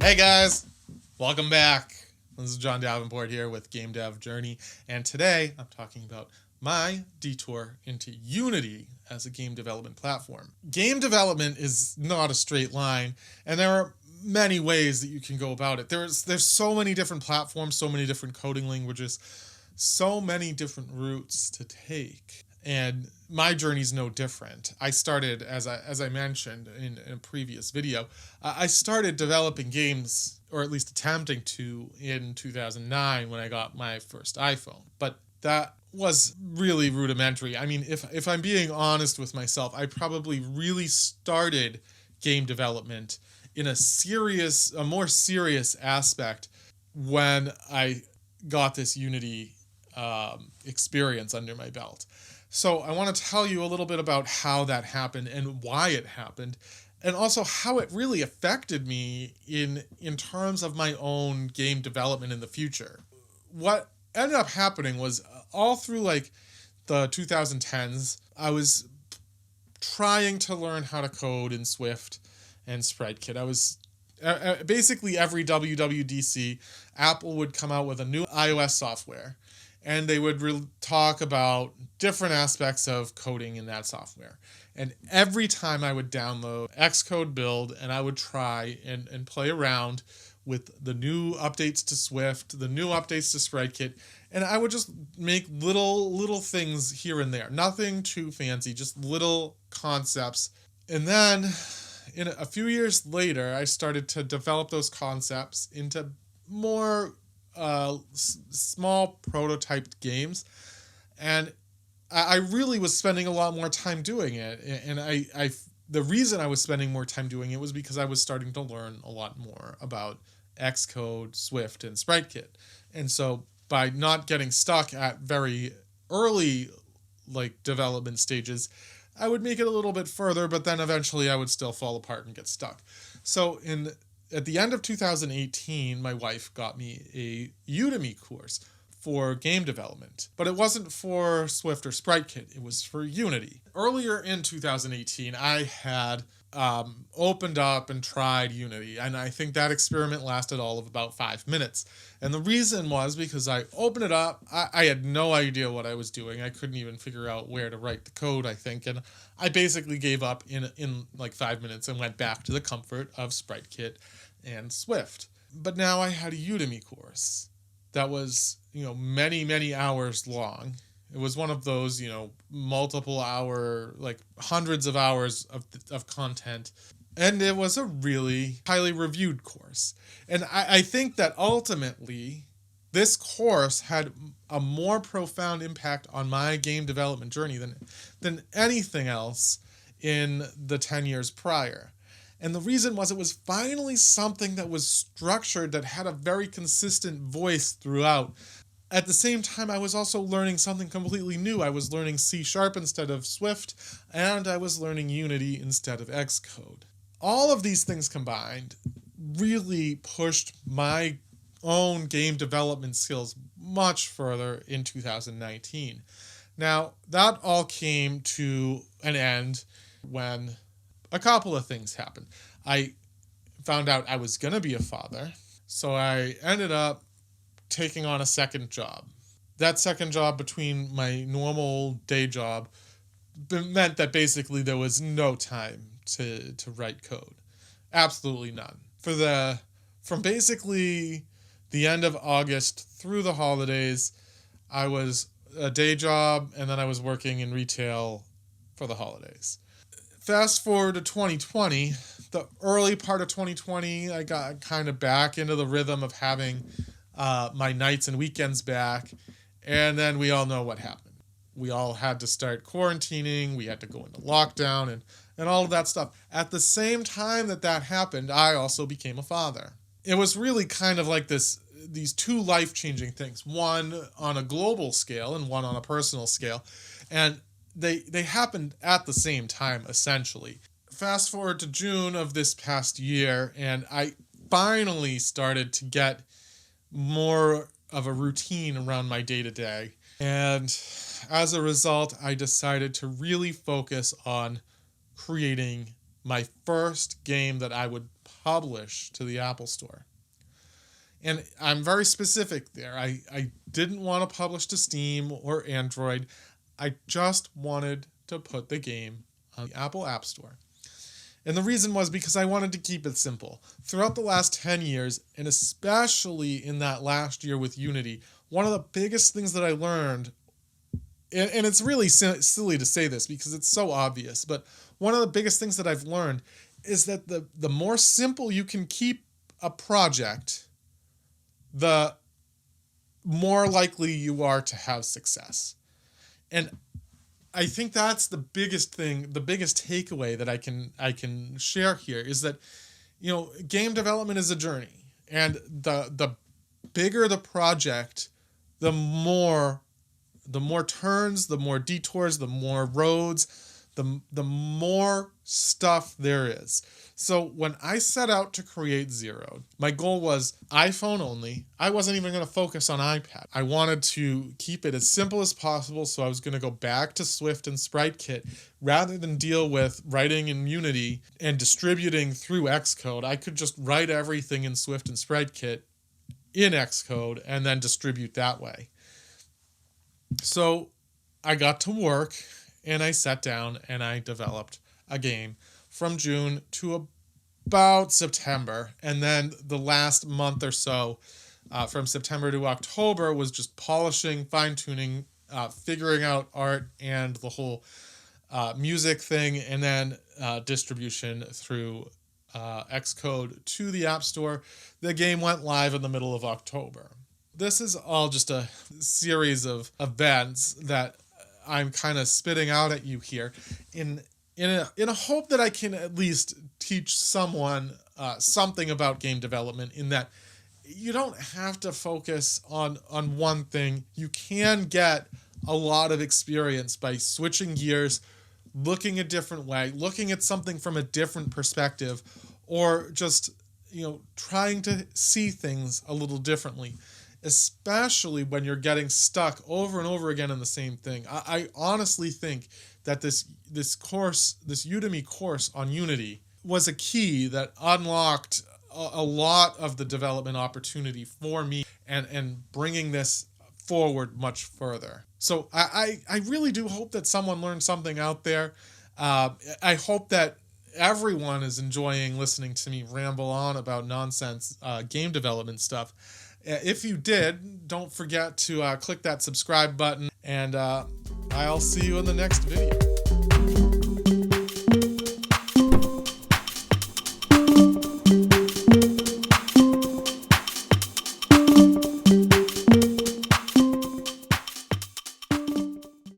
Hey guys, welcome back. This is John Davenport here with GameDEV Journey, and today I'm talking about my detour into Unity as a game development platform. Game development is not a straight line, and there are many ways that you can go about it. There's so many different platforms, so many different coding languages, so many different routes to take. And my journey's no different. I started, as I mentioned in a previous video, I started developing games, or at least attempting to, in 2009 when I got my first iPhone. But that was really rudimentary. I mean, if I'm being honest with myself, I probably really started game development in a more serious aspect when I got this Unity experience under my belt. So I want to tell you a little bit about how that happened and why it happened, and also how it really affected me in terms of my own game development in the future. What ended up happening was all through like the 2010s, I was trying to learn how to code in Swift and SpriteKit. I was basically every WWDC, Apple would come out with a new iOS software, and they would talk about different aspects of coding in that software. And every time I would download Xcode build, and I would try and play around with the new updates to Swift, the new updates to SpriteKit, and I would just make little things here and there. Nothing too fancy, just little concepts. And then a few years later, I started to develop those concepts into more small prototyped games, and I really was spending a lot more time doing it. And the reason I was spending more time doing it was because I was starting to learn a lot more about Xcode, Swift, and SpriteKit. And so by not getting stuck at very early development stages, I would make it a little bit further, but then eventually I would still fall apart and get stuck. So at the end of 2018, my wife got me a Udemy course for game development, but it wasn't for Swift or SpriteKit, it was for Unity. Earlier in 2018, I had opened up and tried Unity, and I think that experiment lasted all of about 5 minutes. And the reason was because I opened it up, I had no idea what I was doing. I couldn't even figure out where to write the code, I think, and I basically gave up in like 5 minutes and went back to the comfort of SpriteKit and Swift. But now I had a Udemy course that was, many hours long. It was one of those, multiple hour, like hundreds of hours of content. And it was a really highly reviewed course. And I think that ultimately this course had a more profound impact on my game development journey than anything else in the 10 years prior. And the reason was it was finally something that was structured, that had a very consistent voice throughout. At the same time, I was also learning something completely new. I was learning C# instead of Swift, and I was learning Unity instead of Xcode. All of these things combined really pushed my own game development skills much further in 2019. Now, that all came to an end when a couple of things happened. I found out I was going to be a father, so I ended up taking on a second job. That second job, between my normal day job, meant that basically there was no time to write code. Absolutely none. From basically the end of August through the holidays, I was a day job, and then I was working in retail for the holidays. Fast forward to 2020, the early part of 2020, I got kind of back into the rhythm of having my nights and weekends back, and then we all know what happened. We all had to start quarantining, we had to go into lockdown, and all of that stuff. At the same time that happened, I also became a father. It was really kind of like these two life-changing things, one on a global scale and one on a personal scale, and they happened at the same time, essentially. Fast forward to June of this past year, and I finally started to get more of a routine around my day-to-day. And as a result, I decided to really focus on creating my first game that I would publish to the Apple Store. And I'm very specific there. I didn't want to publish to Steam or Android. I just wanted to put the game on the Apple App Store. And the reason was because I wanted to keep it simple. Throughout the last 10 years, and especially in that last year with Unity, one of the biggest things that I learned, and it's really silly to say this because it's so obvious, but one of the biggest things that I've learned is that the more simple you can keep a project, the more likely you are to have success. And I think that's the biggest thing, the biggest takeaway that I can share here is that, game development is a journey, and the bigger the project, the more turns, the more detours, the more roads, the more stuff there is. So when I set out to create Zero, my goal was iPhone only. I wasn't even going to focus on iPad. I wanted to keep it as simple as possible, so I was going to go back to Swift and SpriteKit. Rather than deal with writing in Unity and distributing through Xcode, I could just write everything in Swift and SpriteKit in Xcode and then distribute that way. So I got to work and I sat down and I developed a game from June to about September. And then the last month or so, from September to October, was just polishing, fine-tuning, figuring out art and the whole music thing, and then distribution through Xcode to the App Store. The game went live in the middle of October. This is all just a series of events that I'm kind of spitting out at you here in a hope that I can at least teach someone something about game development, in that you don't have to focus on one thing. You can get a lot of experience by switching gears, looking a different way, looking at something from a different perspective, or just, trying to see things a little differently, especially when you're getting stuck over and over again in the same thing. I honestly think that this Udemy course on Unity was a key that unlocked a lot of the development opportunity for me and bringing this forward much further. So I really do hope that someone learned something out there. I hope that everyone is enjoying listening to me ramble on about nonsense game development stuff. If you did, don't forget to click that subscribe button, and I'll see you in the next video.